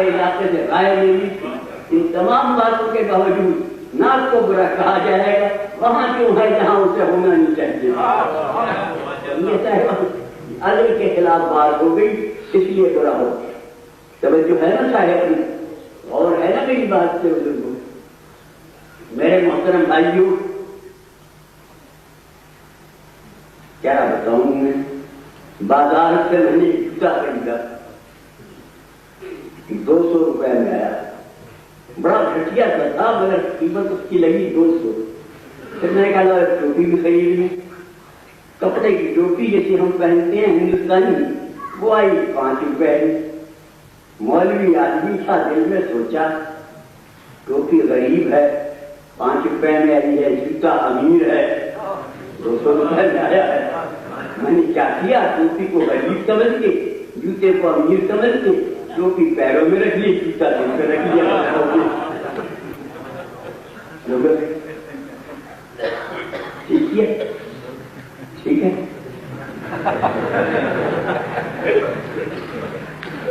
علاقے سے رائے ملی، ان تمام باتوں کے باوجود ناک کو برا کہا جائے گا، وہاں کیوں ہے جہاں اسے ہونا نہیں چاہیے؟ یہ صاحب عدل کے خلاف بات ہو گئی، اس لیے برا ہو گیا۔ توجہ ہے نا صاحب، اور ہے نا میری بات سے بزرگوں؟ میرے محترم بھائیوں، کیا بتاؤں میں، بازار سے میں نے جوتا خریدا، 200 روپے میں آیا، بڑا گھٹیا سا تھا مگر قیمت اس کی لگی 200۔ پھر میں نے کہا ٹوپی بھی خرید لی، کپڑے کی ٹوپی جیسی ہم پہنتے ہیں ہندوستانی، وہ آئی 5 روپے۔ مولوی آدمی تھا، دل میں سوچا ٹوپی غریب ہے، 5 روپے میں آئی ہے، جوتا امیر ہے، 200 روپے میں آیا ہے۔ میں نے کیا کیا، ٹوپی کو غریب سمجھ کے، جوتے کو امیر سمجھ کے، ٹوپی پیروں میں رکھ لی، جوتا دل پہ رکھ لیا۔ ٹھیک ہے، ٹھیک ہے،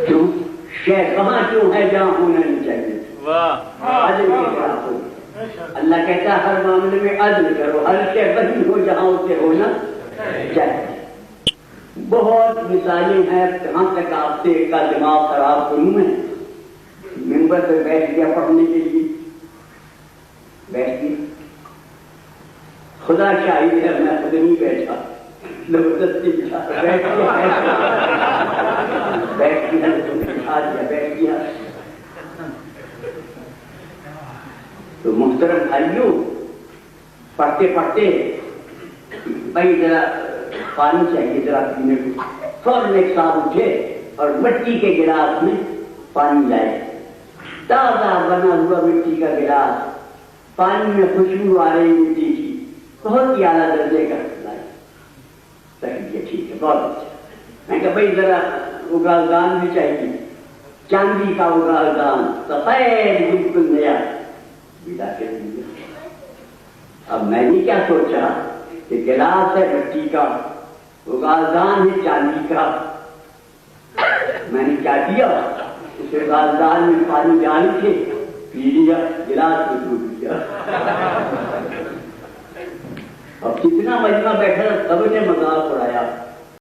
کیوں شہر کہاں کیوں ہے جہاں ہونا نہیں چاہیے؟ عدل کے خلاف ہو۔ اللہ کہتا ہے ہر معاملے میں عدل کرو، ہر شے وہی ہو جہاں اسے ہونا چاہیے۔ بہت مثالیں ہیں، کہاں تک آپ سے کا دماغ خراب کروں میں؟ ممبر پہ بیٹھ گیا پڑھنے کے لیے، بیٹھ گیا، خدا شاہد ہے میں خود نہیں بیٹھا، زبردستی بیٹھ گیا۔ تو محترم بھائیوں، پڑھتے پڑھتے بھائی ذرا پانی چاہیے ذرا پینے کو، فوراً ایک صاحب اٹھے اور مٹی کے گلاس میں پانی لائے، تازہ بنا ہوا مٹی کا گلاس، پانی میں خوشبو آ رہی مٹی کی، بہت ہی اعلیٰ درجے کا لائے۔ ٹھیک ہے، بہت اچھا۔ میں کہا بھائی ذرا اگالدان بھی چاہیے، چاندی کا اگالدان، سفید بالکل نیا، ملا کے دیا۔ اب میں نے کیا سوچا کہ گلاس ہے مٹی کا، اگالدان ہے چاندی کا، میں نے کیا کیا، اس اگالدان میں پانی ڈال کے پی لیا، گلاس میں ڈوب دیا۔ اب کتنا مجمع بیٹھا، سب نے مذاق اڑایا۔